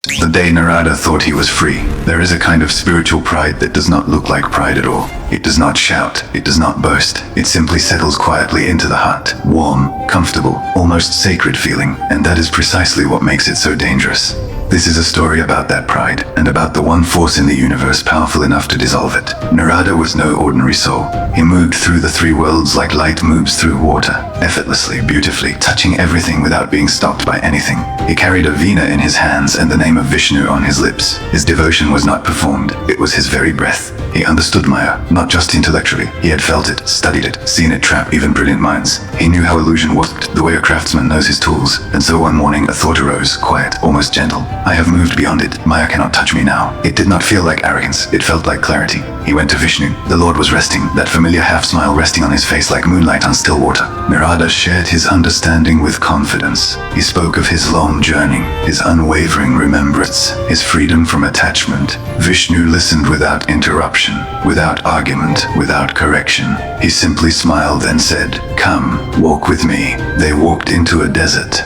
The day Narada thought he was free, there is a kind of spiritual pride that does not look like pride at all. It does not shout, it does not boast, it simply settles quietly into the heart. Warm, comfortable, almost sacred feeling, and that is precisely what makes it so dangerous. This is a story about that pride, and about the one force in the universe powerful enough to dissolve it. Narada was no ordinary soul. He moved through the three worlds like light moves through water, effortlessly, beautifully, touching everything without being stopped by anything. He carried a veena in his hands and the name of Vishnu on his lips. His devotion was not performed, it was his very breath. He understood Maya, not just intellectually. He had felt it, studied it, seen it trap even brilliant minds. He knew how illusion worked, the way a craftsman knows his tools. And so one morning a thought arose, quiet, almost gentle. I have moved beyond it. Maya cannot touch me now. It did not feel like arrogance, it felt like clarity. He went to Vishnu. The Lord was resting, that familiar half-smile resting on his face like moonlight on still water. Narada shared his understanding with confidence. He spoke of his long journey, his unwavering remembrance, his freedom from attachment. Vishnu listened without interruption, without argument, without correction. He simply smiled and said, "Come, walk with me." They walked into a desert.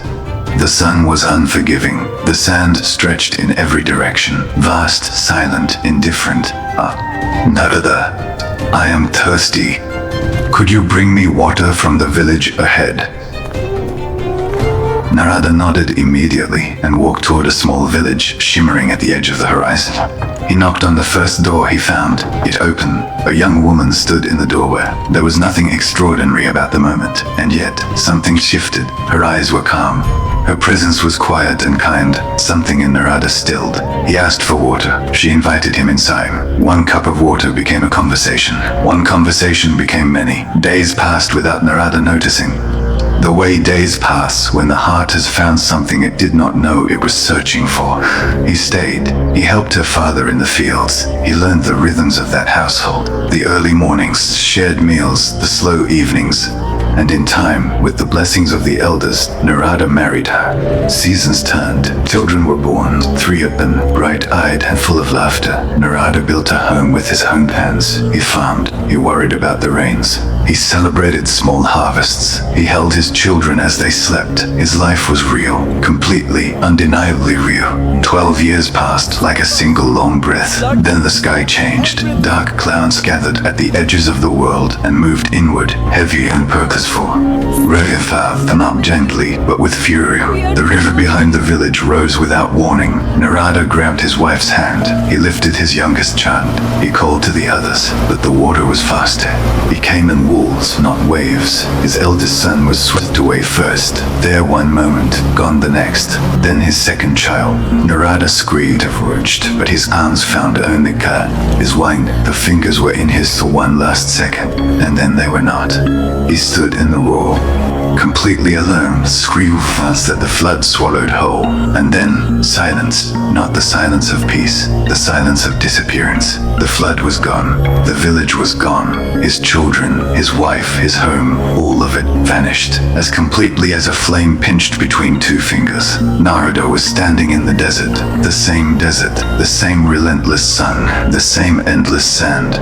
The sun was unforgiving. The sand stretched in every direction, vast, silent, indifferent. Narada, I am thirsty. Could you bring me water from the village ahead? Narada nodded immediately and walked toward a small village shimmering at the edge of the horizon. He knocked on the first door he found. It opened. A young woman stood in the doorway. There was nothing extraordinary about the moment, and yet something shifted. Her eyes were calm. Her presence was quiet and kind. Something in Narada stilled. He asked for water. She invited him inside. One cup of water became a conversation. One conversation became many. Days passed without Narada noticing. The way days pass when the heart has found something it did not know it was searching for. He stayed. He helped her father in the fields. He learned the rhythms of that household. The early mornings, shared meals, the slow evenings. And in time, with the blessings of the elders, Narada married her. Seasons turned. Children were born, 3 of them, bright-eyed and full of laughter. Narada built a home with his own hands. He farmed. He worried about the rains. He celebrated small harvests. He held his children as they slept. His life was real, completely, undeniably real. 12 years passed like a single long breath. Then the sky changed. Dark clouds gathered at the edges of the world and moved inward, heavy and purposeful. River found them up gently, but with fury. The river behind the village rose without warning. Narada grabbed his wife's hand. He lifted his youngest child. He called to the others, but the water was faster. He came in wolves, not waves. His eldest son was swept away first. There one moment, gone the next. Then his second child. Narada screamed, urged, but his arms found only God. His wine, the fingers were in his for one last second, and then they were not. He stood in the wall, completely alone, screamed fast that the flood swallowed whole. And then, silence, not the silence of peace, the silence of disappearance. The flood was gone, the village was gone, his children, his wife, his home, all of it vanished, as completely as a flame pinched between 2 fingers. Narada was standing in the desert, the same relentless sun, the same endless sand.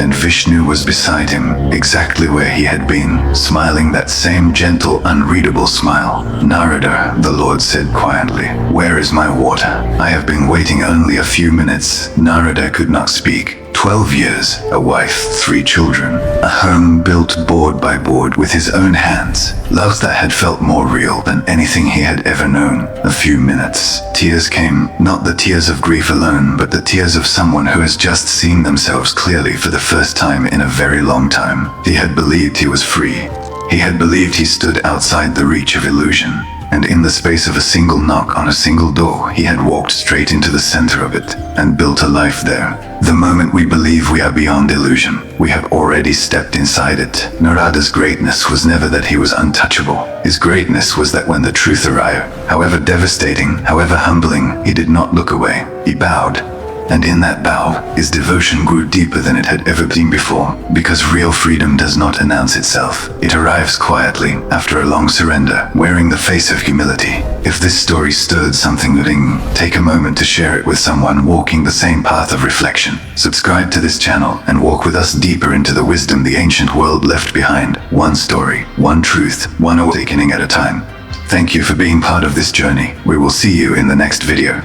And Vishnu was beside him, exactly where he had been, smiling that same gentle, unreadable smile. Narada, the Lord said quietly, "Where is my water? I have been waiting only a few minutes." Narada could not speak. 12 years, a wife, 3 children, a home built board by board with his own hands, love that had felt more real than anything he had ever known. A few minutes. Tears came, not the tears of grief alone, but the tears of someone who has just seen themselves clearly for the first time in a very long time. He had believed he was free. He had believed he stood outside the reach of illusion. And in the space of a single knock on a single door, he had walked straight into the center of it and built a life there. The moment we believe we are beyond illusion, we have already stepped inside it. Narada's greatness was never that he was untouchable. His greatness was that when the truth arrived, however devastating, however humbling, he did not look away. He bowed. And in that bow, his devotion grew deeper than it had ever been before, because real freedom does not announce itself. It arrives quietly, after a long surrender, wearing the face of humility. If this story stirred something within, take a moment to share it with someone walking the same path of reflection. Subscribe to this channel and walk with us deeper into the wisdom the ancient world left behind. One story, one truth, one awakening at a time. Thank you for being part of this journey. We will see you in the next video.